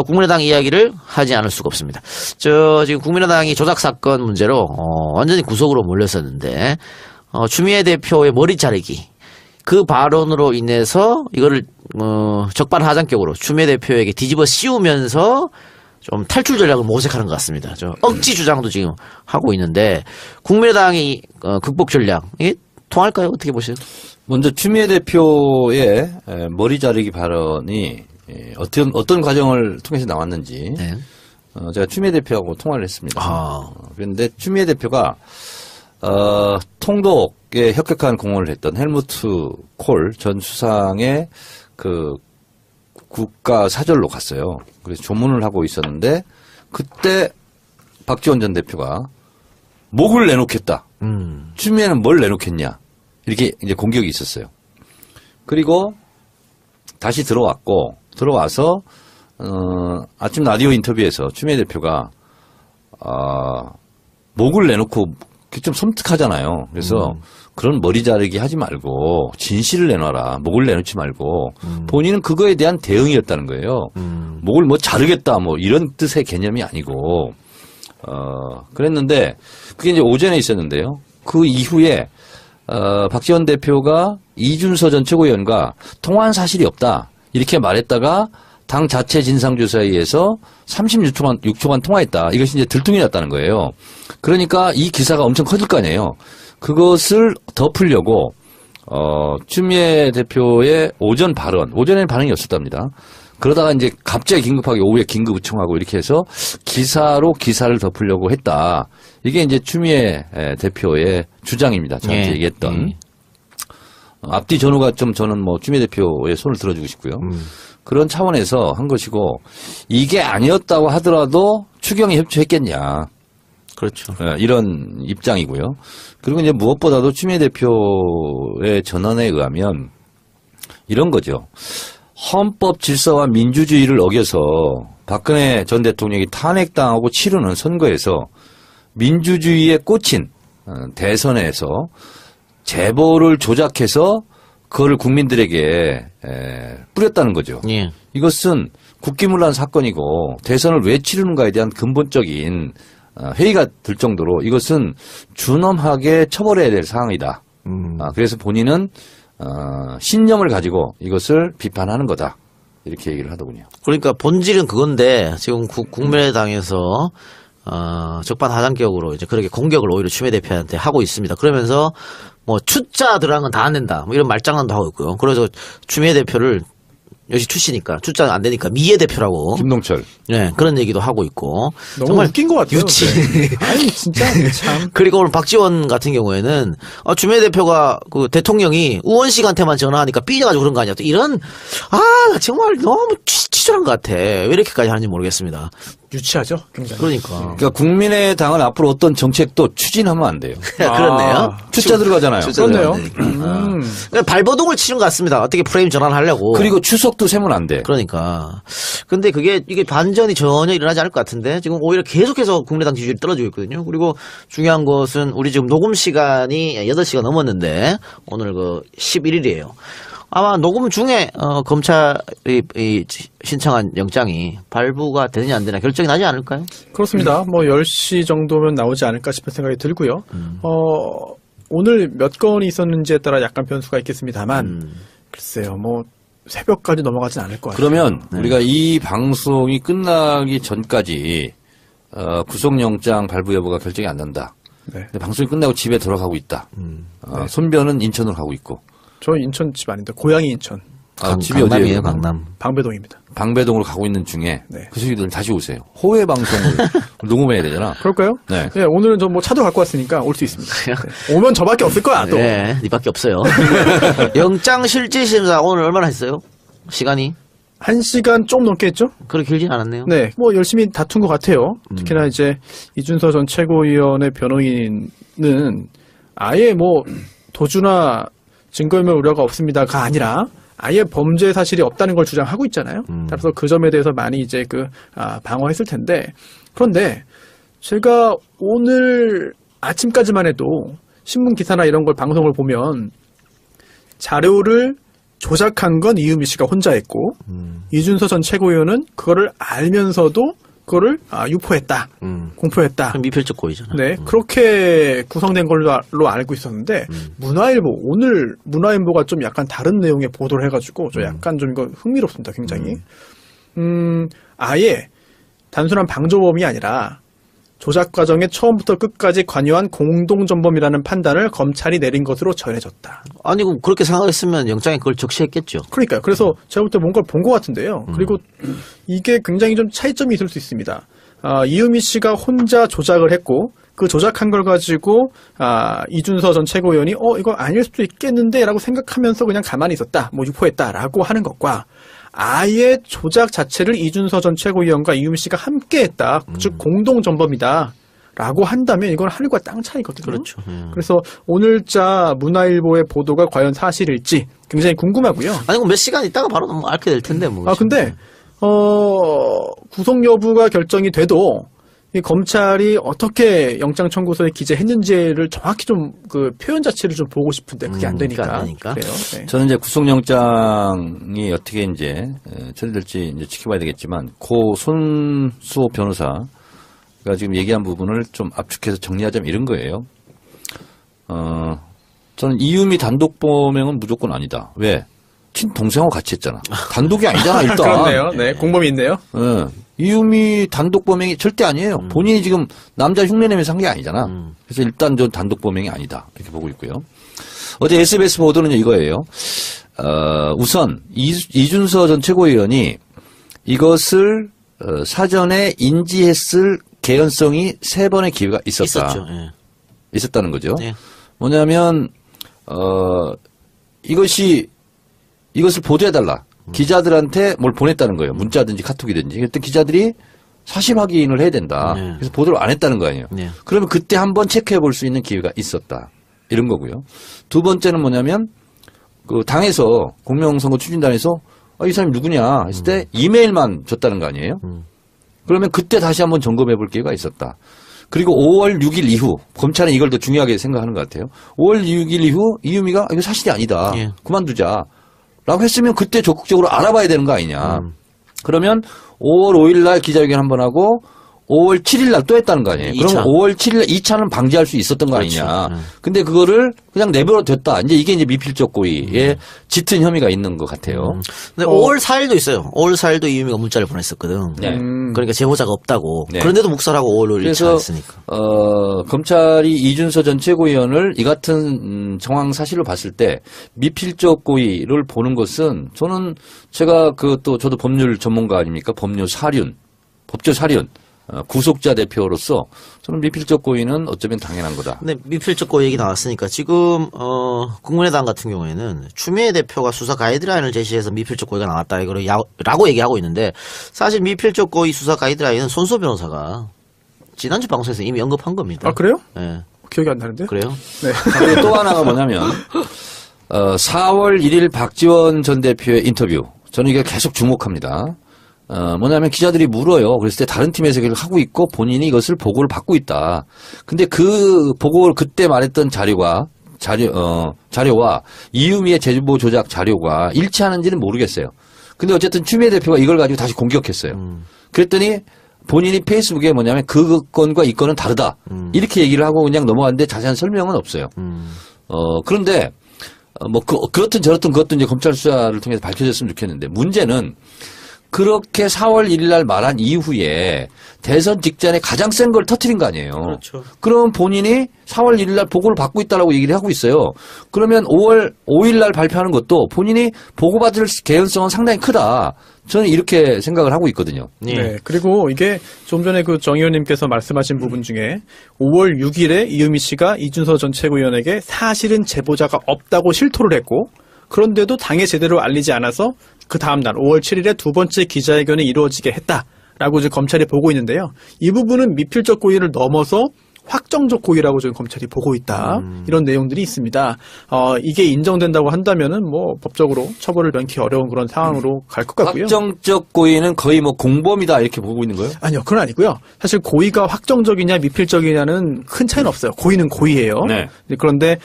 국민의당 이야기를 하지 않을 수가 없습니다. 지금 국민의당이 조작 사건 문제로 완전히 구석으로 몰렸었는데 추미애 대표의 머리 자르기 그 발언으로 인해서 이거를 적반하장격으로 추미애 대표에게 뒤집어 씌우면서 좀 탈출 전략을 모색하는 것 같습니다. 억지 주장도 지금 하고 있는데 국민의당이 극복 전략 이게 통할까요? 어떻게 보세요? 먼저 추미애 대표의 머리 자르기 발언이 어떤 과정을 통해서 나왔는지 네. 제가 추미애 대표하고 통화를 했습니다. 그런데 추미애 대표가 통독에 혁혁한 공헌을 했던 헬무트 콜 전 수상의 그 국가 사절로 갔어요. 그래서 조문을 하고 있었는데 그때 박지원 전 대표가 목을 내놓겠다. 추미애는 뭘 내놓겠냐. 이렇게 이제 공격이 있었어요. 그리고 다시 들어와서 아침 라디오 인터뷰에서 추미애 대표가 목을 내놓고 좀 섬뜩하잖아요. 그래서 그런 머리 자르기 하지 말고 진실을 내놔라. 목을 내놓지 말고 본인은 그거에 대한 대응이었다는 거예요. 목을 뭐 자르겠다 뭐 이런 뜻의 개념이 아니고 그랬는데 그게 이제 오전에 있었는데요. 그 이후에 박지원 대표가 이준서 전 최고위원과 통화한 사실이 없다. 이렇게 말했다가 당 자체 진상조사에 의해서 36초간 통화했다. 이것이 이제 들통이 났다는 거예요. 그러니까 이 기사가 엄청 커질 거 아니에요. 그것을 덮으려고 추미애 대표의 오전에는 반응이 없었답니다. 그러다가 이제 갑자기 긴급하게 오후에 긴급 요청하고 이렇게 해서 기사를 덮으려고 했다. 이게 이제 추미애 대표의 주장입니다. 저한테 얘기했던. 앞뒤 전후가 좀 저는 뭐 추미애 대표의 손을 들어주고 싶고요. 그런 차원에서 한 것이고 이게 아니었다고 하더라도 추경에 협조했겠냐. 그렇죠. 이런 입장이고요. 그리고 이제 무엇보다도 추미애 대표의 전언에 의하면 이런 거죠. 헌법 질서와 민주주의를 어겨서 박근혜 전 대통령이 탄핵당하고 치르는 선거에서 민주주의에 꽂힌 대선에서 제보를 조작해서 그거를 국민들에게 뿌렸다는 거죠. 예. 이것은 국기문란 사건이고 대선을 왜 치르는가에 대한 근본적인 회의가 들 정도로 이것은 준엄하게 처벌해야 될 사항이다. 그래서 본인은 신념을 가지고 이것을 비판하는 거다. 이렇게 얘기를 하더군요. 그러니까 본질은 그건데 지금 국민의당에서 적반하장격으로 이제 그렇게 공격을 오히려 추미애 대표한테 하고 있습니다. 그러면서 뭐 추자 들어간 건 다 안 된다. 뭐 이런 말장난도 하고 있고요. 그래서 추미애 대표를 역시 추시니까 추자 안 되니까 미애 대표라고. 김동철. 네, 그런 얘기도 하고 있고. 너무 정말 웃긴 것 같아요. 유치. 네. 아니 진짜 참. 그리고 오늘 박지원 같은 경우에는 추미애 대표가 그 대통령이 우원식한테만 전화하니까 삐져가지고 그런 거 아니야. 또 이런 나 정말 너무 치졸한 것 같아. 왜 이렇게까지 하는지 모르겠습니다. 유치하죠, 굉장히. 그러니까 국민의당은 앞으로 어떤 정책도 추진하면 안 돼요. 그렇네요. 추자 들어가잖아요. 그렇네요. 그러니까 발버둥을 치는 것 같습니다. 어떻게 프레임 전환하려고. 그리고 추석도 세면 안 돼. 그러니까. 근데 이게 반전이 전혀 일어나지 않을 것 같은데 지금 오히려 계속해서 국민의당 지지율이 떨어지고 있거든요. 그리고 중요한 것은 우리 지금 녹음 시간이 8시가 넘었는데 오늘 11일이에요. 아마 녹음 중에 검찰이 신청한 영장이 발부가 되느냐 안 되느냐 결정이 나지 않을까요? 그렇습니다. 뭐 10시 정도면 나오지 않을까 싶은 생각이 들고요. 오늘 몇 건이 있었는지에 따라 약간 변수가 있겠습니다만 글쎄요. 뭐 새벽까지 넘어가진 않을 것 같아요. 그러면 우리가 이 방송이 끝나기 전까지 구속영장 발부 여부가 결정이 안 난다. 네. 근데 방송이 끝나고 집에 들어가고 있다. 손변은 인천으로 가고 있고. 저 인천 집 아닌데 고향이 인천. 집이 강남이에요, 어디예요? 강남. 방배동입니다. 방배동으로 가고 있는 중에 네. 그 새끼들 다시 오세요. 호외 방송을 녹음해야 되잖아. 그럴까요? 네. 네, 오늘은 저 뭐 차도 갖고 왔으니까 올 수 있습니다. 네. 오면 저밖에 없을 거야 또. 네, 니밖에 없어요. 영장 실질심사 오늘 얼마나 했어요? 시간이? 1시간 좀 넘게 했죠? 그렇게 길진 않았네요. 네, 뭐 열심히 다툰 것 같아요. 특히나 이제 이준서 전 최고위원의 변호인은 아예 뭐 도주나 증거인멸 우려가 없습니다가 아니라 아예 범죄 사실이 없다는 걸 주장하고 있잖아요. 따라서 그 점에 대해서 많이 이제 방어했을 텐데 그런데 제가 오늘 아침까지만 해도 신문 기사나 이런 걸 방송을 보면 자료를 조작한 건 이유미 씨가 혼자였고 이준서 전 최고위원은 그거를 알면서도 그거를 유포했다, 공표했다. 미필적 고의잖아. 네, 그렇게 구성된 걸로 알고 있었는데 문화일보 오늘 문화일보가 좀 약간 다른 내용의 보도를 해가지고 좀 약간 좀 이거 흥미롭습니다, 굉장히. 아예 단순한 방조범이 아니라 조작 과정에 처음부터 끝까지 관여한 공동전범이라는 판단을 검찰이 내린 것으로 전해졌다. 아니, 그럼 그렇게 생각했으면 영장에 그걸 적시했겠죠. 그러니까요. 그래서 제가 볼 때 뭔가를 본 것 같은데요. 그리고 이게 굉장히 좀 차이점이 있을 수 있습니다. 이유미 씨가 혼자 조작을 했고 그 조작한 걸 가지고 이준서 전 최고위원이 이거 아닐 수도 있겠는데 라고 생각하면서 그냥 가만히 있었다. 뭐 유포했다라고 하는 것과 아예 조작 자체를 이준서 전 최고위원과 이유미 씨가 함께했다. 즉 공동전범이다. 라고 한다면 이건 하늘과 땅 차이거든요. 그렇죠. 그래서 오늘자 문화일보의 보도가 과연 사실일지 굉장히 궁금하고요. 아니, 그럼 몇 시간 있다가 바로 알게 될 텐데, 뭐. 근데 구속 여부가 결정이 돼도 이 검찰이 어떻게 영장 청구서에 기재했는지를 정확히 좀 그 표현 자체를 좀 보고 싶은데 그게 안 되니까. 그래요. 네. 저는 이제 구속영장이 어떻게 이제 처리될지 이제 지켜봐야 되겠지만 고 손수호 변호사가 지금 얘기한 부분을 좀 압축해서 정리하자면 이런 거예요. 저는 이유미 단독 범행은 무조건 아니다. 왜? 친동생하고 같이 했잖아. 단독이 아니잖아, 일단. 그렇네요. 네, 공범이 있네요. 네. 이유미 단독 범행이 절대 아니에요. 본인이 지금 남자 흉내내면서 한 게 아니잖아. 그래서 일단 전 단독 범행이 아니다. 이렇게 보고 있고요. 어제 SBS 보도는 이거예요. 우선 이준서 전 최고위원이 이것을 사전에 인지했을 개연성이 3번의 기회가 있었다. 있었죠. 예. 있었다는 거죠. 예. 뭐냐면 이것을 보도해달라. 기자들한테 뭘 보냈다는 거예요. 문자든지 카톡이든지. 그랬더니 기자들이 사실 확인을 해야 된다. 네. 그래서 보도를 안 했다는 거 아니에요. 네. 그러면 그때 한번 체크해 볼 수 있는 기회가 있었다. 이런 거고요. 두 번째는 뭐냐면 그 당에서 공명선거 추진단에서 이 사람이 누구냐 했을 때 이메일만 줬다는 거 아니에요. 그러면 그때 다시 한번 점검해 볼 기회가 있었다. 그리고 5월 6일 이후 검찰은 이걸 더 중요하게 생각하는 것 같아요. 5월 6일 이후 이유미가 이거 사실이 아니다. 예. 그만두자. 라고 했으면 그때 적극적으로 알아봐야 되는 거 아니냐. 그러면 5월 5일 날 기자회견 한번 하고 5월 7일 날 또 했다는 거 아니에요. 2차. 그럼 5월 7일 날 2차는 방지할 수 있었던 거 그렇죠. 아니냐. 근데 그거를 그냥 내버려 뒀다. 이제 이게 미필적 고의에 짙은 혐의가 있는 것 같아요. 근데 5월 4일도 있어요. 5월 4일도 이유미가 문자를 보냈었거든. 네. 그러니까 제보자가 없다고. 네. 그런데도 묵살하고 5월 5일 그래서 했으니까. 검찰이 이준서 전 최고위원을 이 같은 정황 사실로 봤을 때 미필적 고의를 보는 것은 저는 제가 저도 법률 전문가 아닙니까? 법조 사륜. 구속자 대표로서 저는 미필적 고의는 어쩌면 당연한 거다. 근데 미필적 고의 얘기 나왔으니까 지금 국민의당 같은 경우에는 추미애 대표가 수사 가이드라인을 제시해서 미필적 고의가 나왔다 라고 얘기하고 있는데 사실 미필적 고의 수사 가이드라인은 손수호 변호사가 지난주 방송에서 이미 언급한 겁니다. 아, 그래요? 네. 기억이 안 나는데? 그래요? 네. 그리고 또 하나가 뭐냐면 4월 1일 박지원 전 대표의 인터뷰. 저는 이게 계속 주목합니다. 뭐냐면 기자들이 물어요. 그랬을 때 다른 팀에서 이걸 하고 있고 본인이 이것을 보고를 받고 있다. 근데 그 보고를 그때 말했던 자료와 이유미의 제보 조작 자료가 일치하는지는 모르겠어요. 근데 어쨌든 추미애 대표가 이걸 가지고 다시 공격했어요. 그랬더니 본인이 페이스북에 뭐냐면 그 건과 이 건은 다르다. 이렇게 얘기를 하고 그냥 넘어갔는데 자세한 설명은 없어요. 그런데 그렇든 저렇든 그것도 이제 검찰 수사를 통해서 밝혀졌으면 좋겠는데 문제는 그렇게 4월 1일 날 말한 이후에 대선 직전에 가장 센 걸 터뜨린 거 아니에요. 그렇죠. 그러면 본인이 4월 1일 날 보고를 받고 있다라고 얘기를 하고 있어요. 그러면 5월 5일 날 발표하는 것도 본인이 보고받을 개연성은 상당히 크다. 저는 이렇게 생각을 하고 있거든요. 예. 네. 그리고 이게 좀 전에 정 의원님께서 말씀하신 부분 중에 5월 6일에 이유미 씨가 이준서 전 최고위원에게 사실은 제보자가 없다고 실토를 했고 그런데도 당에 제대로 알리지 않아서 그 다음날 5월 7일에 두 번째 기자회견이 이루어지게 했다라고 이제 검찰이 보고 있는데요. 이 부분은 미필적 고의를 넘어서 확정적 고의라고 지금 검찰이 보고 있다. 이런 내용들이 있습니다. 이게 인정된다고 한다면은 뭐 법적으로 처벌을 면키 어려운 그런 상황으로 갈 것 같고요. 확정적 고의는 거의 뭐 공범이다 이렇게 보고 있는 거예요? 아니요, 그건 아니고요. 사실 고의가 확정적이냐 미필적이냐는 큰 차이는 없어요. 고의는 고의예요. 네. 그런데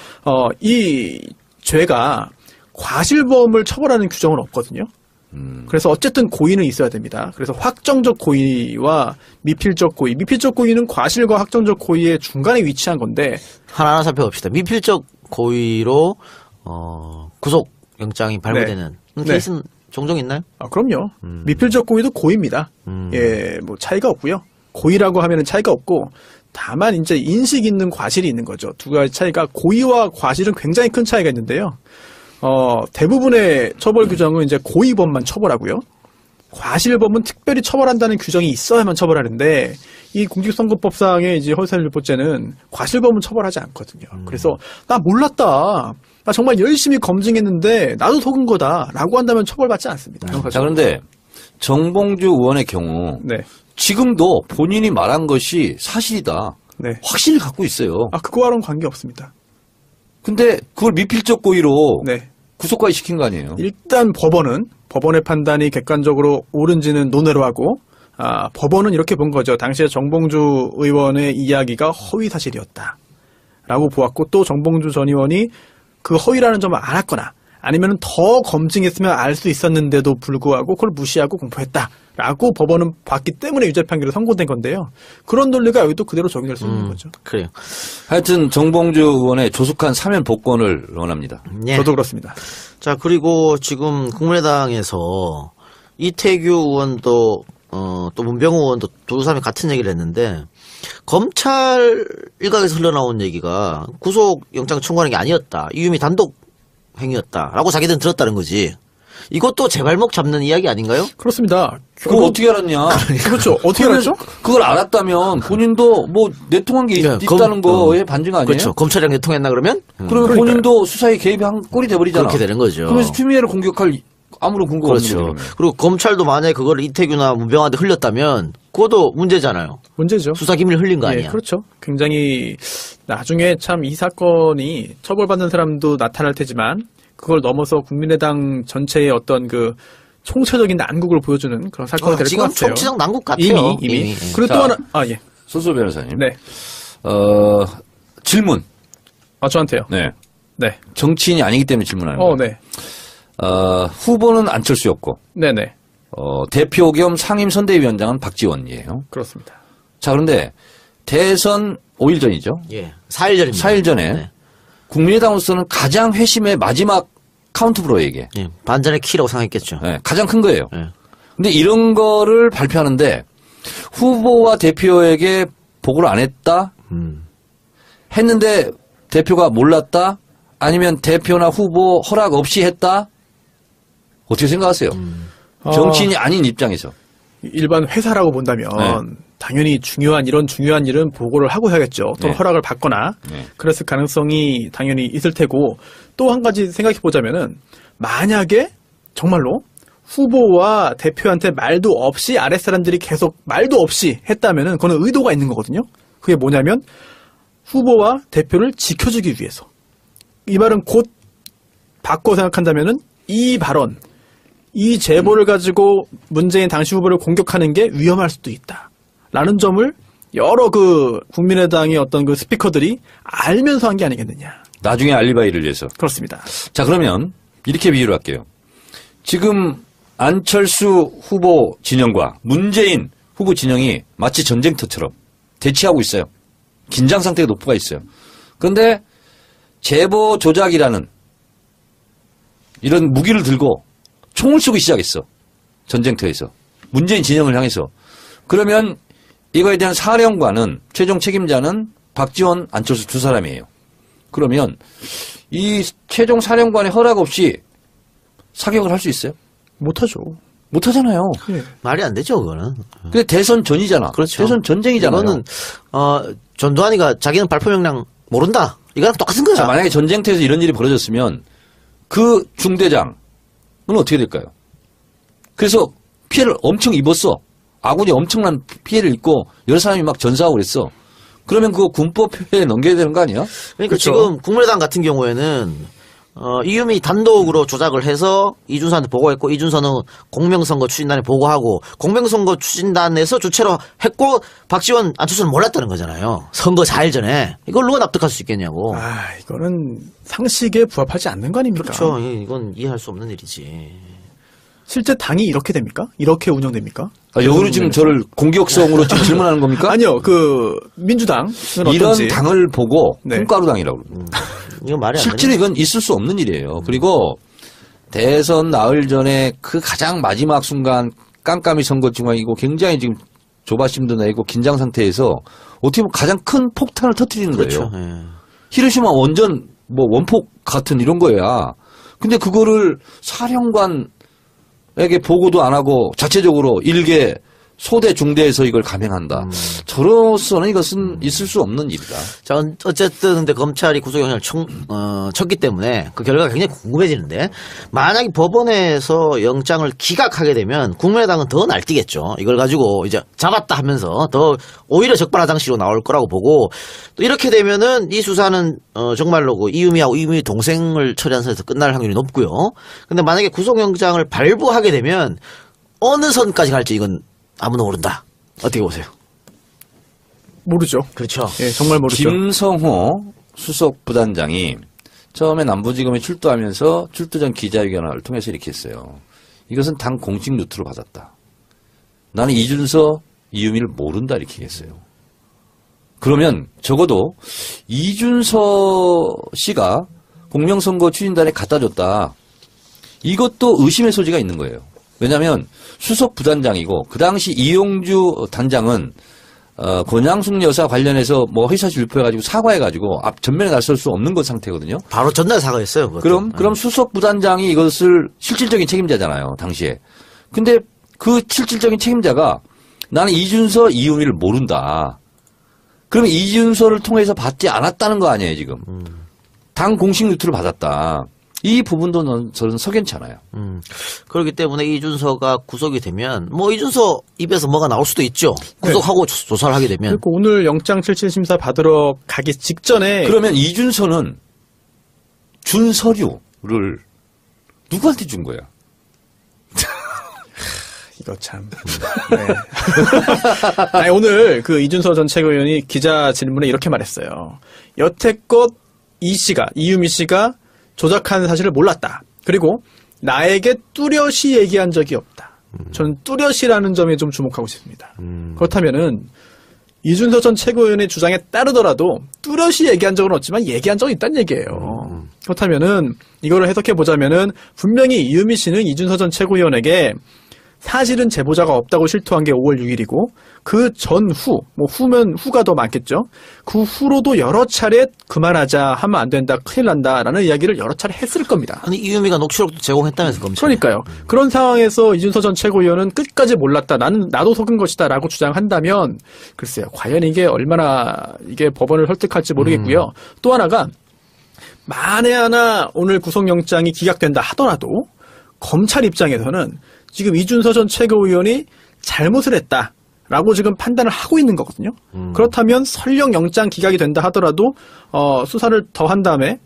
이 죄가 과실범을 처벌하는 규정은 없거든요. 그래서 어쨌든 고의는 있어야 됩니다. 그래서 확정적 고의와 미필적 고의. 미필적 고의는 과실과 확정적 고의의 중간에 위치한 건데 하나하나 살펴봅시다. 미필적 고의로 구속 영장이 발부되는 케이스는 종종 있나요? 아, 그럼요. 미필적 고의도 고의입니다. 예, 뭐 차이가 없고요. 고의라고 하면은 차이가 없고 다만 이제 인식 있는 과실이 있는 거죠. 두 가지 차이가 고의와 과실은 굉장히 큰 차이가 있는데요. 대부분의 처벌 규정은 이제 고의범만 처벌하고요. 과실범은 특별히 처벌한다는 규정이 있어야만 처벌하는데 이 공직선거법상의 이제 허위사실유포죄는 과실범은 처벌하지 않거든요. 그래서 나 몰랐다. 나 정말 열심히 검증했는데 나도 속은 거다라고 한다면 처벌받지 않습니다. 자, 그런데 정봉주 의원의 경우 네. 지금도 본인이 말한 것이 사실이다. 네. 확신을 갖고 있어요. 아, 그거와는 관계 없습니다. 근데 그걸 미필적 고의로 네. 구속까지 시킨 거 아니에요? 일단 법원의 판단이 객관적으로 옳은지는 논외로 하고 법원은 이렇게 본 거죠. 당시에 정봉주 의원의 이야기가 허위 사실이었다. 라고 보았고 또 정봉주 전 의원이 그 허위라는 점을 알았거나 아니면 더 검증했으면 알 수 있었는데도 불구하고 그걸 무시하고 공포했다. 라고 법원은 봤기 때문에 유죄 판결이 선고된 건데요. 그런 논리가 여기도 그대로 적용될 수 있는 거죠. 그래요. 하여튼 정봉주 의원의 조속한 사면 복권을 원합니다. 예. 저도 그렇습니다. 자, 그리고 지금 국민의당에서 이태규 의원도 또 문병호 의원도 두 사람이 같은 얘기를 했는데 검찰 일각에서 흘러나온 얘기가 구속영장 청구하는 게 아니었다. 이유미 단독 행위였다라고 자기들은 들었다는 거지. 이것도 제 발목 잡는 이야기 아닌가요? 그렇습니다. 그걸 어떻게 알았냐? 그렇죠. 어떻게 알았죠? 그걸 알았다면 본인도 뭐 내통한 게 있다는 거에 반증 아니에요? 그렇죠. 검찰이랑 내통했나 그러면? 그러면 본인도 수사에 개입한 꼴이 돼버리잖아. 그렇게 되는 거죠. 그러면서 추미애를 공격할 아무런 근거가 그렇죠. 없는 거죠. 그리고 검찰도 만약에 그걸 이태규나 문병호한테 흘렸다면 그것도 문제잖아요. 문제죠. 수사 기밀 흘린 거 예, 아니야. 그렇죠. 굉장히 나중에 참 이 사건이 처벌받는 사람도 나타날 테지만 그걸 넘어서 국민의당 전체의 어떤 그 총체적인 난국을 보여주는 그런 사건이 될 것 지금 같아요. 총체적 난국 같아요. 이미. 그리고 자, 또 하나, 예. 소수 변호사님. 네. 질문. 저한테요. 네. 네. 정치인이 아니기 때문에 질문하는 거예요. 네. 후보는 안철수였고, 네네. 대표 겸 상임선대위원장은 박지원이에요. 그렇습니다. 자, 그런데 대선 5일 전이죠. 예. 4일 전입니다. 4일 전에 네. 국민의당으로서는 가장 회심의 마지막 카운트브로에게 예. 반전의 키라고 생각했겠죠. 네, 가장 큰 거예요. 예. 근데 이런 거를 발표하는데 후보와 대표에게 보고를 안 했다? 했는데 대표가 몰랐다? 아니면 대표나 후보 허락 없이 했다? 어떻게 생각하세요? 정치인이 아닌 입장에서. 일반 회사라고 본다면 네. 당연히 이런 중요한 일은 보고를 하고 해야겠죠. 또는 네. 허락을 받거나 네. 그랬을 가능성이 당연히 있을 테고 또 한 가지 생각해 보자면은 만약에 정말로 후보와 대표한테 말도 없이 아랫사람들이 계속 말도 없이 했다면은 그거는 의도가 있는 거거든요. 그게 뭐냐면 후보와 대표를 지켜주기 위해서. 이 말은 곧 바꿔 생각한다면은 이 발언, 이 제보를 가지고 문재인 당시 후보를 공격하는 게 위험할 수도 있다. 라는 점을 여러 그 국민의당의 어떤 그 스피커들이 알면서 한 게 아니겠느냐. 나중에 알리바이를 위해서. 그렇습니다. 자, 그러면 이렇게 비유를 할게요. 지금 안철수 후보 진영과 문재인 후보 진영이 마치 전쟁터처럼 대치하고 있어요. 긴장 상태가 높아 있어요. 그런데 제보 조작이라는 이런 무기를 들고 총을 쏘기 시작했어. 전쟁터에서. 문재인 진영을 향해서. 그러면 이거에 대한 사령관은, 최종 책임자는 박지원, 안철수 두 사람이에요. 그러면 이 최종 사령관의 허락 없이 사격을 할 수 있어요? 못하죠. 못하잖아요. 예. 말이 안 되죠, 그거는. 근데 대선 전이잖아. 그렇죠. 대선 전쟁이잖아요. 이거는, 전두환이가 자기는 발표 명령 모른다. 이거랑 똑같은 거야. 자, 만약에 전쟁터에서 이런 일이 벌어졌으면 그 중대장은 어떻게 될까요? 그래서 피해를 엄청 입었어. 아군이 엄청난 피해를 입고 여러 사람이 막 전사하고 그랬어. 그러면 그거 군법에 넘겨야 되는 거 아니야? 그러니까 그렇죠. 지금 국민의당 같은 경우에는 이유미 단독으로 조작을 해서 이준서한테 보고했고, 이준서는 공명선거 추진단에 보고하고, 공명선거 추진단에서 주체로 했고, 박지원, 안철수는 몰랐다는 거잖아요. 선거 4일 전에. 이걸 누가 납득할 수 있겠냐고. 이거는 상식에 부합하지 않는 거 아닙니까? 그렇죠. 이건 이해할 수 없는 일이지. 실제 당이 이렇게 됩니까? 이렇게 운영됩니까? 여기로 지금 저를 공격성으로 지금 질문하는 겁니까? 아니요, 민주당은 이런 어떤지. 당을 보고 네. 콩가루당이라고 그럽니다. 이거 말이 안 실제로 이건 있을 수 없는 일이에요. 그리고 대선 나흘 전에 그 가장 마지막 순간 깜깜이 선거 중앙이고 굉장히 지금 조바심도 내고 긴장 상태에서 어떻게 보면 가장 큰 폭탄을 터뜨리는 그렇죠. 거예요. 예. 히로시마 원전 뭐 원폭 같은 이런 거야. 근데 그거를 사령관에게 보고도 안 하고 자체적으로 일개 소대 중대에서 이걸 감행한다. 저로서는 이것은 있을 수 없는 일이다. 자, 어쨌든 근데 검찰이 구속영장을 쳤기 때문에 그 결과가 굉장히 궁금해지는데, 만약에 법원에서 영장을 기각하게 되면 국민의당은 더 날뛰겠죠. 이걸 가지고 이제 잡았다 하면서 더 오히려 적반하장식으로 나올 거라고 보고, 또 이렇게 되면은 이 수사는 정말로 그 이유미하고 이유미 동생을 처리한 선에서 끝날 확률이 높고요. 근데 만약에 구속영장을 발부하게 되면 어느 선까지 갈지 이건 아무도 모른다. 어떻게 보세요? 모르죠. 그렇죠. 예, 정말 모르죠. 김성호 수석 부단장이 처음에 남부지검에 출두하면서 출두 전 기자회견을 통해서 이렇게 했어요. 이것은 당 공식 루트로 받았다. 나는 이준서, 이유미를 모른다 이렇게 했어요. 그러면 적어도 이준서 씨가 공명선거 추진단에 갖다 줬다. 이것도 의심의 소지가 있는 거예요. 왜냐하면 수석 부단장이고 그 당시 이용주 단장은 권양숙 여사 관련해서 뭐 허위사실 유포해가지고 사과해가지고 앞 전면에 나설 수 없는 것 상태거든요. 바로 전날 사과했어요. 그것도. 그럼 수석 부단장이 이것을 실질적인 책임자잖아요. 당시에. 근데 그 실질적인 책임자가 나는 이준서, 이유미를 모른다. 그러면 이준서를 통해서 받지 않았다는 거 아니에요 지금. 당 공식 루트를 받았다. 이 부분도 저는 석연치 않아요. 그렇기 때문에 이준서가 구속이 되면 뭐 이준서 입에서 뭐가 나올 수도 있죠. 구속하고 조사를 하게 되면. 그리고 오늘 영장 77심사 받으러 가기 직전에 그러면 이준서는 준 서류를 누구한테 준 거야? 이거 참. 네. 아니, 오늘 그 이준서 전 최고위원이 기자 질문에 이렇게 말했어요. 여태껏 이유미 씨가 조작한 사실을 몰랐다. 그리고 나에게 뚜렷이 얘기한 적이 없다. 저는 뚜렷이라는 점에 좀 주목하고 싶습니다. 그렇다면은 이준서 전 최고위원의 주장에 따르더라도 뚜렷이 얘기한 적은 없지만 얘기한 적이 있다는 얘기예요. 그렇다면은 이거를 해석해 보자면은 분명히 이유미 씨는 이준서 전 최고위원에게 사실은 제보자가 없다고 실토한 게 5월 6일이고 그 전후, 뭐 후면 후가 더 많겠죠. 그 후로도 여러 차례 그만하자, 하면 안 된다, 큰일 난다라는 이야기를 여러 차례 했을 겁니다. 아니 이유미가 녹취록도 제공했다면서 검찰. 그러니까요. 그런 상황에서 이준서 전 최고위원은 끝까지 몰랐다, 나도 속은 것이다라고 주장한다면 글쎄요, 과연 이게 얼마나 이게 법원을 설득할지 모르겠고요. 또 하나가 만에 하나 오늘 구속영장이 기각된다 하더라도 검찰 입장에서는 지금 이준서 전 최고위원이 잘못을 했다라고 지금 판단을 하고 있는 거거든요. 그렇다면 설령 영장 기각이 된다 하더라도 수사를 더 한 다음에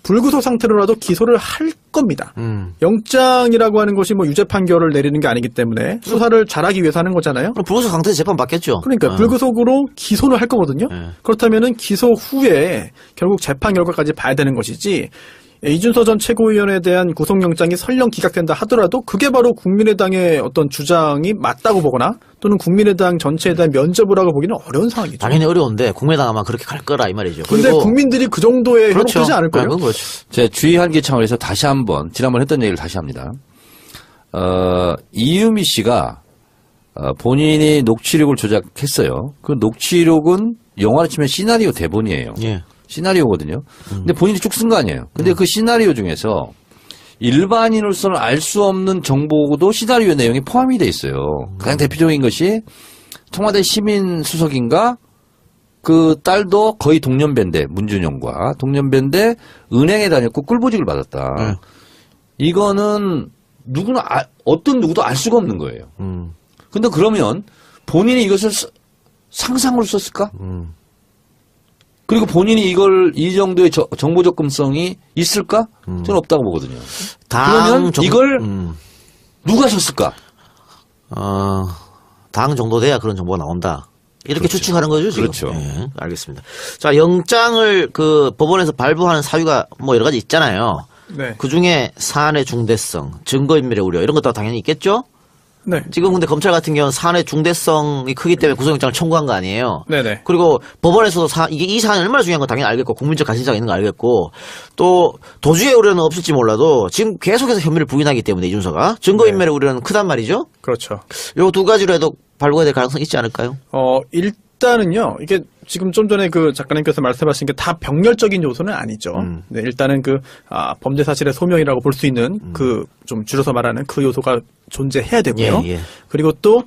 불구속 상태로라도 기소를 할 겁니다. 영장이라고 하는 것이 뭐 유죄 판결을 내리는 게 아니기 때문에 수사를 잘하기 위해서 하는 거잖아요. 그럼 불구속 상태에서 재판 받겠죠. 그러니까 불구속으로 기소를 할 거거든요. 그렇다면은 기소 후에 결국 재판 결과까지 봐야 되는 것이지. 이준서 전 최고위원에 대한 구속영장이 설령 기각된다 하더라도 그게 바로 국민의당의 어떤 주장이 맞다고 보거나 또는 국민의당 전체에 대한 면접을 하고 보기는 어려운 상황이죠. 당연히 어려운데 국민의당 아마 그렇게 갈 거라 이 말이죠. 근데 그리고 국민들이 그 정도에 현혹되지 않을 거예요. 그건 그렇죠. 제가 주의하기 차원에서 다시 한번 지난번 했던 얘기를 다시 합니다. 이유미 씨가 본인이 녹취록을 조작했어요. 그 녹취록은 영화로 치면 시나리오 대본이에요. 예. 시나리오거든요. 근데 본인이 쭉 쓴 거 아니에요. 근데 그 시나리오 중에서 일반인으로서는 알 수 없는 정보도 시나리오 내용에 포함이 돼 있어요. 가장 대표적인 것이 청와대 시민수석인가 그 딸도 거의 동년배인데 문준영과 동년배인데 은행에 다녔고 꿀보직을 받았다. 이거는 누구나 어떤 누구도 알 수가 없는 거예요. 근데 그러면 본인이 이것을 상상으로 썼을까? 그리고 본인이 이 정도의 정보 접근성이 있을까? 저는 없다고 보거든요. 그러면 이걸 누가 썼을까? 당 정도 돼야 그런 정보가 나온다. 이렇게 그렇죠. 추측하는 거죠, 지금. 그렇죠. 네, 알겠습니다. 자, 영장을 그 법원에서 발부하는 사유가 뭐 여러 가지 있잖아요. 네. 그 중에 사안의 중대성, 증거인멸의 우려 이런 것도 당연히 있겠죠? 네. 지금 근데 검찰 같은 경우는 사안의 중대성이 크기 때문에 구속영장을 청구한 거 아니에요? 네네. 그리고 법원에서도 이게 이 사안이 얼마나 중요한 건 당연히 알겠고, 국민적 관심사가 있는 거 알겠고, 또 도주의 우려는 없을지 몰라도 지금 계속해서 혐의를 부인하기 때문에 이준서가 증거인멸의 우려는 크단 말이죠? 그렇죠. 요 두 가지로 해도 발부가 될 가능성이 있지 않을까요? 일단은요, 이게 지금 좀 전에 그 작가님께서 말씀하신 게 다 병렬적인 요소는 아니죠. 네, 일단은 범죄 사실의 소명이라고 볼 수 있는 좀 줄여서 말하는 그 요소가 존재해야 되고요. 예, 예. 그리고 또,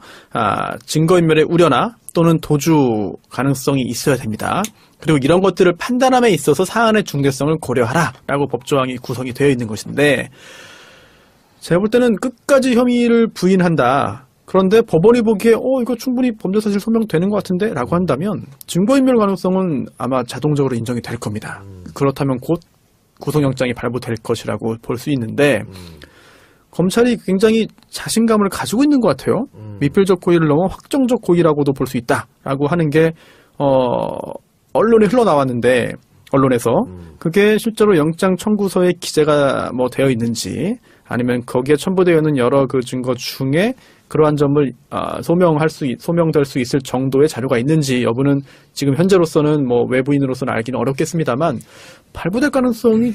증거인멸의 우려나 또는 도주 가능성이 있어야 됩니다. 그리고 이런 것들을 판단함에 있어서 사안의 중대성을 고려하라라고 법조항이 구성이 되어 있는 것인데, 제가 볼 때는 끝까지 혐의를 부인한다. 그런데 법원이 보기에 이거 충분히 범죄사실 소명되는 것 같은데 라고 한다면 증거인멸 가능성은 아마 자동적으로 인정이 될 겁니다. 그렇다면 곧 구속영장이 발부될 것이라고 볼 수 있는데 검찰이 굉장히 자신감을 가지고 있는 것 같아요. 미필적 고의를 넘어 확정적 고의라고도 볼 수 있다라고 하는 게 언론에 흘러나왔는데 언론에서 그게 실제로 영장 청구서에 기재가 뭐 되어 있는지 아니면 거기에 첨부되어 있는 여러 그 증거 중에 그러한 점을 소명될 수 있을 정도의 자료가 있는지 여부는 지금 현재로서는 뭐 외부인으로서는 알기는 어렵겠습니다만 발부될 가능성이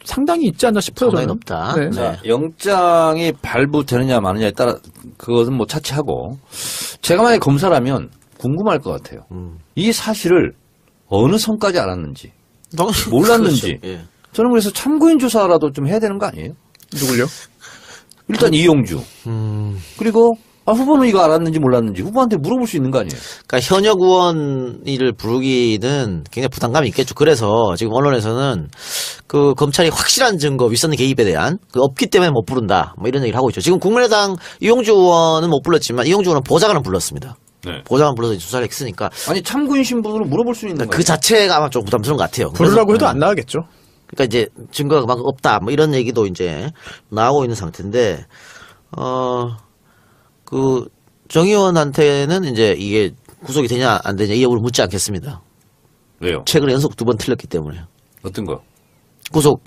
상당히 있지 않나 싶어요. 상당히 저는. 높다. 네. 자, 영장이 발부되느냐 마느냐에 따라 그것은 뭐 차치하고 제가 만약에 검사라면 궁금할 것 같아요. 이 사실을 어느 선까지 알았는지 몰랐는지. 그렇죠. 예. 저는 그래서 참고인 조사라도 좀 해야 되는 거 아니에요? 누굴요? 일단 이용주. 그리고 후보는 이거 알았는지 몰랐는지 후보한테 물어볼 수 있는 거 아니에요? 그러니까 현역 의원을 부르기는 굉장히 부담감이 있겠죠. 그래서 지금 언론에서는 그 검찰이 확실한 증거, 윗선 개입에 대한 그 없기 때문에 못 부른다. 뭐 이런 얘기를 하고 있죠. 지금 국민의당 이용주 의원은 못 불렀지만 이용주 의원은 보좌관을 불렀습니다. 네. 보좌관 불러서 수사를 했으니까 아니 참고인 신분으로 물어볼 수 있는 그 거예요. 자체가 아마 좀 부담스러운 것 같아요. 부르라고 그래서, 해도 안 나가겠죠. 그러니까 이제 증거가 막 없다. 뭐 이런 얘기도 이제 나오고 있는 상태인데, 정 의원한테는 이제 이게 구속이 되냐 안 되냐 이 여부를 묻지 않겠습니다. 왜요? 최근에 연속 2번 틀렸기 때문에. 어떤 거?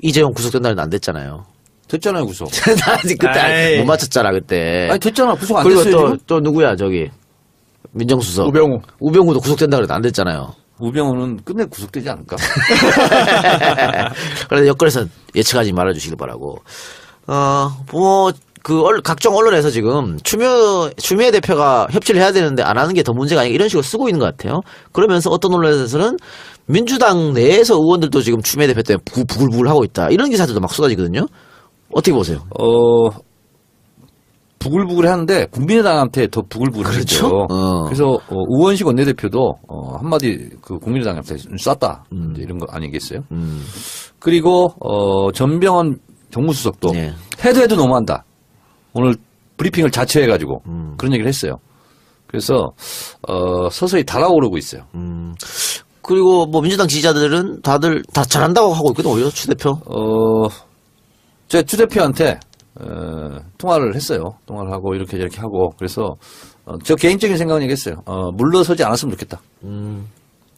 이재용 구속된 날은 안 됐잖아요. 됐잖아요 구속. 나 아직 그때 못 맞췄잖아, 그때. 아니 됐잖아 구속 안 그리고 됐어요. 또 누구야, 민정수석. 우병우도 구속된다 그래도 안 됐잖아요. 우병우는 끝내 구속되지 않을까? 그래서 여권에서 예측하지 말아주시길 바라고. 각종 언론에서 지금 추미애 대표가 협치를 해야 되는데 안 하는 게 더 문제가 아니라 이런 식으로 쓰고 있는 것 같아요. 그러면서 어떤 언론에서는 민주당 내에서 의원들도 지금 추미애 대표 때문에 부글부글 하고 있다. 이런 기사들도 막 쏟아지거든요. 어떻게 보세요? 부글부글 하는데 국민의당한테 더 부글부글했죠. 그렇죠? 그래서 우원식 원내대표도 한마디 그 국민의당한테 쐈다 이제 이런 거 아니겠어요? 그리고 전병헌 정무수석도 네. 해도 너무한다. 오늘 브리핑을 자체해가지고 그런 얘기를 했어요. 그래서 서서히 달아오르고 있어요. 그리고 뭐 민주당 지지자들은 다들 다 잘한다고 하고 있거든, 오히려 추 대표. 제가 추 대표한테 통화를 했어요. 통화를 하고 이렇게 하고 그래서 저 개인적인 생각은 얘기했어요. 물러서지 않았으면 좋겠다.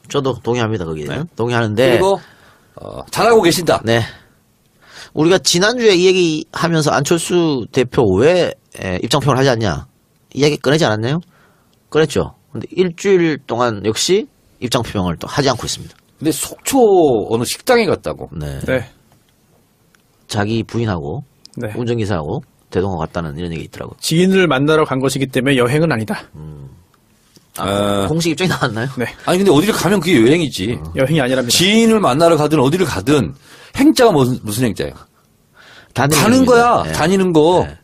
저도 동의합니다, 거기에. 네. 동의하는데. 그리고 잘하고 계신다. 네. 우리가 지난주에 이 얘기 하면서 안철수 대표 왜 입장표를 하지 않냐 이 얘기 꺼내지 않았나요? 꺼냈죠. 근데 일주일 동안 역시 입장표명을 또 하지 않고 있습니다. 근데 속초 어느 식당에 갔다고. 네. 네. 자기 부인하고 네. 운전기사하고 대동하고 갔다는 이런 얘기 있더라고요. 지인을 만나러 간 것이기 때문에 여행은 아니다. 공식 입장이 나왔나요? 네. 아니 근데 어디를 가면 그게 여행이지. 여행이 아니랍니다. 지인을 만나러 가든 어디를 가든 행자가 무슨 행자예요? 가는 거야. 네. 다니는 거. 네.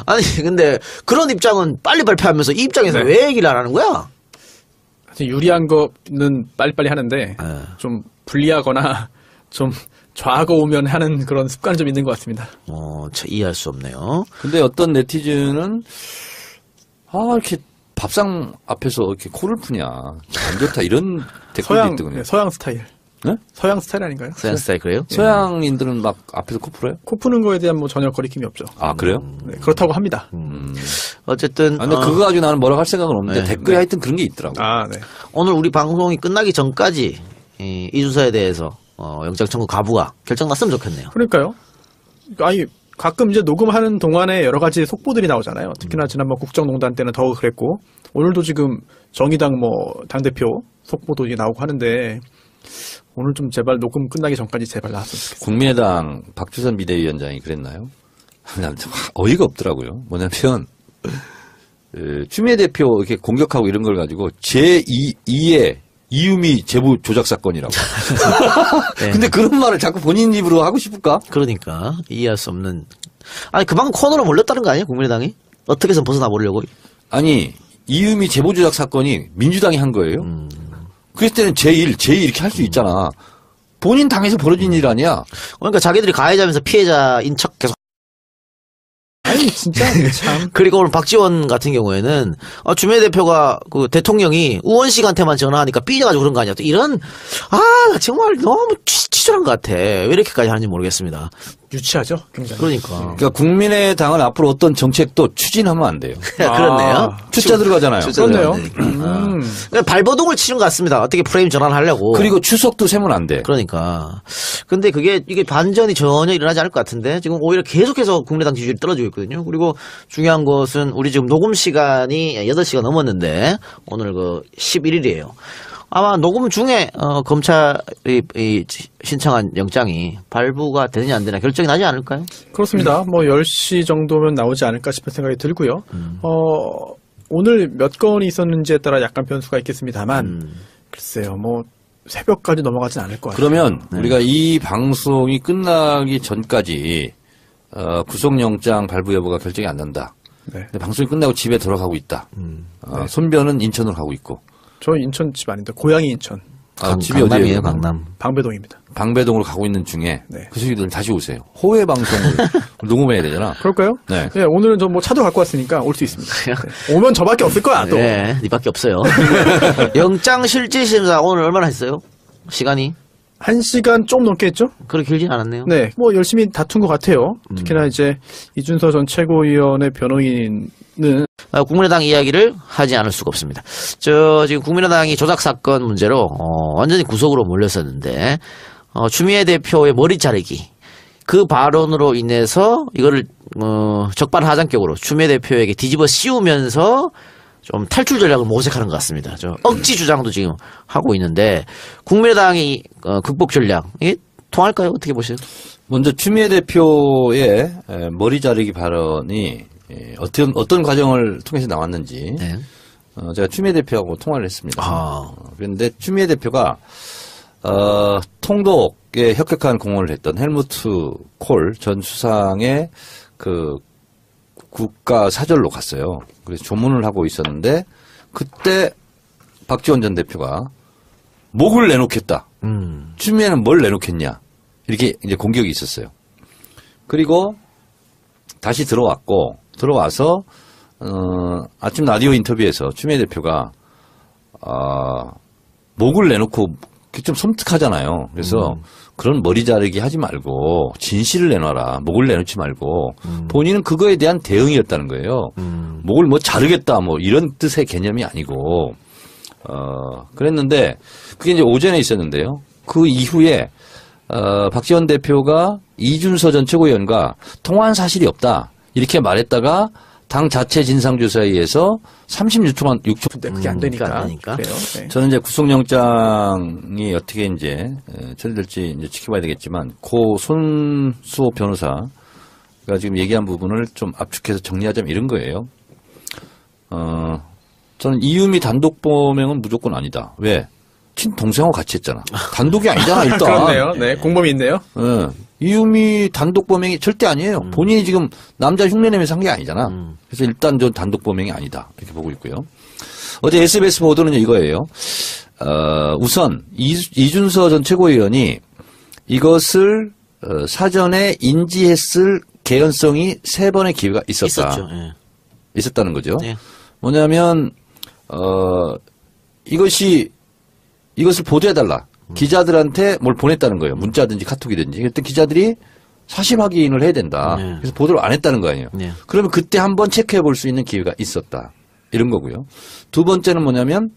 아니 근데 그런 입장은 빨리 발표하면서 이 입장에서 네. 왜 얘기를 안 하는 거야? 유리한 거는 빨리빨리 하는데 좀 불리하거나 좀 좌가 오면 하는 그런 습관이 좀 있는 것 같습니다. 참 이해할 수 없네요. 근데 어떤 네티즌은 이렇게 밥상 앞에서 이렇게 코를 푸냐. 안 좋다. 이런 댓글도 있더군요. 서양 스타일. 네? 서양 스타일 아닌가요? 서양 스타일 그래요? 서양인들은 막 앞에서 코 풀어요? 코 푸는 거에 대한 뭐 전혀 거리낌이 없죠. 아, 그래요? 네, 그렇다고 합니다. 어쨌든 아, 근데 그거 가지고 나는 뭐라고 할 생각은 없는데 네, 댓글에 하여튼 그런 게 있더라고. 아, 네. 오늘 우리 방송이 끝나기 전까지 이준서에 대해서 영장 청구 가부가 결정났으면 좋겠네요. 그러니까요. 아니, 가끔 이제 녹음하는 동안에 여러 가지 속보들이 나오잖아요. 특히나 지난번 국정농단 때는 더 그랬고, 오늘도 지금 정의당 뭐, 당대표 속보도 이제 나오고 하는데, 오늘 좀 제발 녹음 끝나기 전까지 제발 나왔으면 좋겠어요. 국민의당 박주선 비대위원장이 그랬나요? 난 참 어이가 없더라고요. 뭐냐면 추미애 대표 이렇게 공격하고 이런 걸 가지고 제2의 이유미 제보 조작 사건이라고. 네. 근데 그런 말을 자꾸 본인 입으로 하고 싶을까? 그러니까 이해할 수 없는. 아니 그만큼 코너로 몰렸다는 거 아니에요? 국민의당이 어떻게 해서 벗어나 보려고? 아니 이유미 제보 조작 사건이 민주당이 한 거예요. 그랬을 때는 제1 이렇게 할 수 있잖아. 본인 당에서 벌어진 일 아니야. 그러니까 자기들이 가해자면서 피해자인 척 계속. 아니, 진짜, 참. 그리고 오늘 박지원 같은 경우에는 추미애 대표가 그 대통령이 우원식한테만 전화하니까 삐져가지고 그런 거 아니야. 또 이런 나 정말 너무 치졸한 것 같아. 왜 이렇게까지 하는지 모르겠습니다. 유치하죠? 굉장히. 그러니까. 그러니까 국민의당은 앞으로 어떤 정책도 추진하면 안 돼요. 그렇네요. 투자 들어가잖아요. 투자 그렇네요. 그러니까 발버둥을 치는 것 같습니다. 어떻게 프레임 전환하려고. 그리고 추석도 세면 안 돼. 그러니까. 근데 이게 반전이 전혀 일어나지 않을 것 같은데 지금 오히려 계속해서 국민의당 지지율이 떨어지고 있거든요. 그리고 중요한 것은 우리 지금 녹음 시간이 8시가 넘었는데 오늘 그 11일이에요. 아마 녹음 중에 검찰이 신청한 영장이 발부가 되느냐 안 되느냐 결정이 나지 않을까요? 그렇습니다. 뭐 10시 정도면 나오지 않을까 싶은 생각이 들고요. 오늘 몇 건이 있었는지에 따라 약간 변수가 있겠습니다만 글쎄요. 뭐 새벽까지 넘어가진 않을 것 같아요. 그러면 우리가 이 방송이 끝나기 전까지 구속영장 발부 여부가 결정이 안 난다. 네. 근데 방송이 끝나고 집에 돌아가고 있다. 손변은 인천으로 가고 있고. 저 인천 집 아닌데 고향이 인천 집이 강남이에요, 어디예요? 강남. 방배동입니다. 방배동으로 가고 있는 중에 네. 그 새끼들 다시 오세요. 호외 방송을 녹음해야 되잖아. 그럴까요? 네. 네, 오늘은 저 뭐 차도 갖고 왔으니까 올 수 있습니다. 네. 오면 저밖에 없을 거야 또. 네, 니밖에 없어요. 영장 실질심사 오늘 얼마나 했어요? 시간이? 1시간 좀 넘게 했죠? 그렇게 길진 않았네요. 네, 뭐 열심히 다툰 것 같아요. 특히나 이제 이준서 전 최고위원의 변호인은 국민의당 이야기를 하지 않을 수가 없습니다. 지금 국민의당이 조작 사건 문제로 완전히 구석으로 몰렸었는데 추미애 대표의 머리 자르기 그 발언으로 인해서 이거를 적반하장격으로 추미애 대표에게 뒤집어 씌우면서 좀 탈출 전략을 모색하는 것 같습니다. 억지 주장도 지금 하고 있는데 국민의당이 극복 전략 이게 통할까요? 어떻게 보세요? 먼저 추미애 대표의 머리 자르기 발언이 어떤 과정을 통해서 나왔는지 네. 제가 추미애 대표하고 통화를 했습니다. 아. 그런데 추미애 대표가 통독에 혁혁한 공헌을 했던 헬무트 콜 전 수상의 그 국가 사절로 갔어요. 그래서 조문을 하고 있었는데 그때 박지원 전 대표가 목을 내놓겠다. 추미애는 뭘 내놓겠냐. 이렇게 이제 공격이 있었어요. 그리고 다시 들어와서 아침 라디오 인터뷰에서 추미애 대표가 목을 내놓고 좀 섬뜩하잖아요. 그래서 그런 머리 자르기 하지 말고 진실을 내놔라. 목을 내놓지 말고 본인은 그거에 대한 대응이었다는 거예요. 목을 뭐 자르겠다 뭐 이런 뜻의 개념이 아니고 그랬는데 그게 이제 오전에 있었는데요. 그 이후에 박지원 대표가 이준서 전 최고위원과 통화한 사실이 없다. 이렇게 말했다가 당 자체 진상조사위에서 36초만 6초. 근데 그게 안 되니까. 안 되니까. 그래요. 네. 저는 이제 구속영장이 어떻게 이제 처리될지 이제 지켜봐야 되겠지만 고 손수호 변호사가 지금 얘기한 부분을 좀 압축해서 정리하자면 이런 거예요. 저는 이유미 단독 범행은 무조건 아니다. 왜? 친동생하고 같이 했잖아. 단독이 아니잖아, 일단. 그렇네요. 네, 공범이 있네요. 이유미 단독 범행이 절대 아니에요. 본인이 지금 남자 흉내내면서 한 게 아니잖아. 그래서 일단 저 단독 범행이 아니다. 이렇게 보고 있고요. 어제 SBS 보도는 이거예요. 우선 이준서 전 최고위원이 이것을 사전에 인지했을 개연성이 3번의 기회가 있었다. 있었죠. 예. 있었다는 거죠. 네. 뭐냐면 이것을 보도해달라. 기자들한테 뭘 보냈다는 거예요. 문자든지 카톡이든지. 그때 기자들이 사실 확인을 해야 된다. 네. 그래서 보도를 안 했다는 거 아니에요. 네. 그러면 그때 한번 체크해 볼 수 있는 기회가 있었다. 이런 거고요. 두 번째는 뭐냐면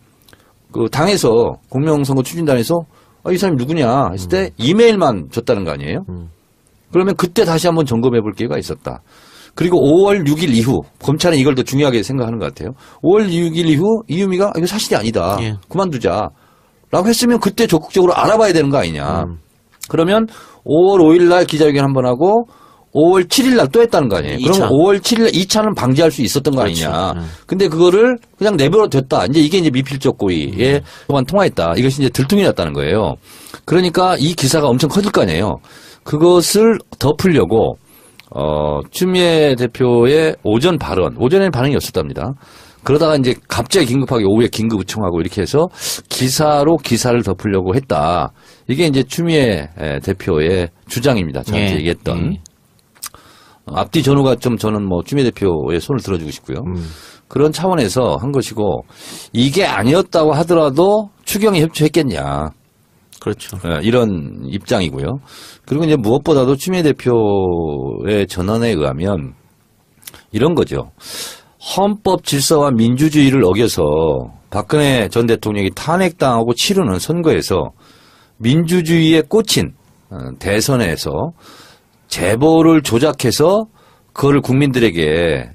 그 당에서 공명선거 추진단에서 이 사람이 누구냐 했을 때 이메일만 줬다는 거 아니에요. 그러면 그때 다시 한번 점검해 볼 기회가 있었다. 그리고 5월 6일 이후 검찰은 이걸 더 중요하게 생각하는 것 같아요. 5월 6일 이후 이유미가 이거 사실이 아니다. 예. 그만두자. 라고 했으면 그때 적극적으로 알아봐야 되는 거 아니냐. 그러면 5월 5일 날 기자회견 한번 하고 5월 7일 날 또 했다는 거 아니에요. 2차. 그러면 5월 7일 날 2차는 방지할 수 있었던 거 그렇죠. 아니냐. 근데 그거를 그냥 내버려 뒀다. 이제 이게 이제 미필적 고의에 동안 통화했다. 이것이 이제 들통이 났다는 거예요. 그러니까 이 기사가 엄청 커질 거 아니에요. 그것을 덮으려고 추미애 대표의 오전 발언, 오전에는 반응이 없었답니다. 그러다가 이제 갑자기 긴급하게 오후에 긴급 요청하고 이렇게 해서 기사로 기사를 덮으려고 했다. 이게 이제 추미애 대표의 주장입니다. 저한테 예. 얘기했던. 앞뒤 전후가 좀 저는 뭐 추미애 대표의 손을 들어주고 싶고요. 그런 차원에서 한 것이고 이게 아니었다고 하더라도 추경에 협조했겠냐. 그렇죠. 이런 입장이고요. 그리고 이제 무엇보다도 추미애 대표의 전언에 의하면 이런 거죠. 헌법 질서와 민주주의를 어겨서 박근혜 전 대통령이 탄핵당하고 치르는 선거에서 민주주의에 꽂힌 대선에서 제보를 조작해서 그거를 국민들에게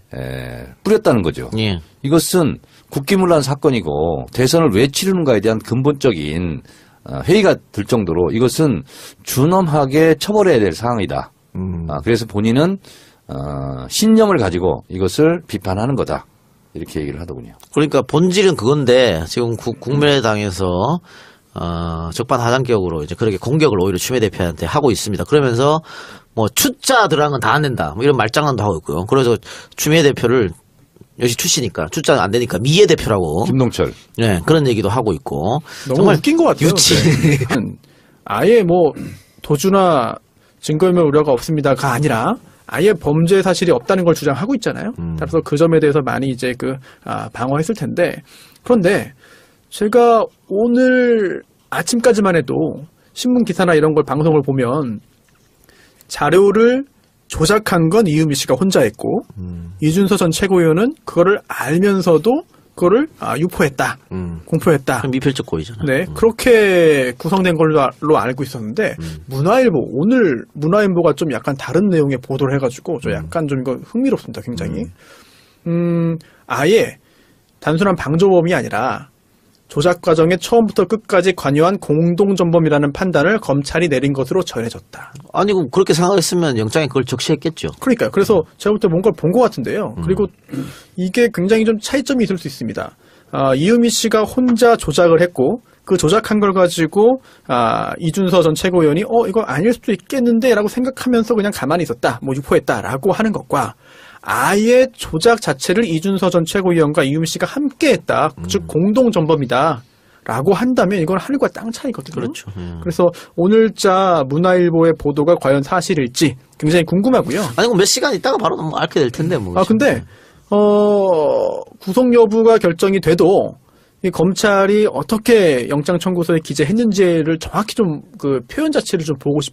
뿌렸다는 거죠. 예. 이것은 국기문란 사건이고 대선을 왜 치르는가에 대한 근본적인 회의가 들 정도로 이것은 준엄하게 처벌해야 될 사항이다. 그래서 본인은 신념을 가지고 이것을 비판하는 거다. 이렇게 얘기를 하더군요. 그러니까 본질은 그건데 지금 국민의당에서 적반하장격으로 이제 그렇게 공격을 오히려 추미애 대표한테 하고 있습니다. 그러면서 뭐 추자 들어간 건 다 안 된다. 뭐 이런 말장난도 하고 있고요. 그래서 추미애 대표를 역시 출시니까 추자 안 되니까 미애 대표라고. 김동철. 네, 그런 얘기도 하고 있고. 너무 정말 웃긴 것 같아요. 유치. 아예 뭐 도주나 증거인멸 우려가 없습니다가 아니라 아예 범죄 사실이 없다는 걸 주장하고 있잖아요. 따라서 그 점에 대해서 많이 이제 방어했을 텐데 그런데 제가 오늘 아침까지만 해도 신문 기사나 이런 걸 방송을 보면 자료를 조작한 건 이유미 씨가 혼자 했고 이준서 전 최고위원은 그거를 알면서도 그거를 유포했다, 공표했다. 미필적 고의잖아요. 네, 그렇게 구성된 걸로 알고 있었는데 문화일보 오늘 문화일보가 좀 약간 다른 내용의 보도를 해가지고 저 약간 좀 이거 흥미롭습니다, 굉장히. 아예 단순한 방조범이 아니라 조작 과정에 처음부터 끝까지 관여한 공동전범이라는 판단을 검찰이 내린 것으로 전해졌다. 아니 그럼 그렇게 생각했으면 영장에 그걸 적시했겠죠. 그러니까요. 그래서 제가 볼 때 뭔가를 본 것 같은데요. 그리고 이게 굉장히 좀 차이점이 있을 수 있습니다. 이유미 씨가 혼자 조작을 했고 그 조작한 걸 가지고 이준서 전 최고위원이 이거 아닐 수도 있겠는데라고 생각하면서 그냥 가만히 있었다, 뭐 유포했다라고 하는 것과 아예 조작 자체를 이준서 전 최고위원과 이유미 씨가 함께했다, 즉 공동 전범이다라고 한다면 이건 하늘과 땅 차이거든요. 그렇죠. 그래서 오늘자 문화일보의 보도가 과연 사실일지 굉장히 궁금하고요. 아니 그럼 몇 시간 있다가 바로 뭐 알게 될 텐데 뭐. 근데 구속 여부가 결정이 돼도 이 검찰이 어떻게 영장 청구서에 기재했는지를 정확히 좀 그 표현 자체를 좀 보고 싶.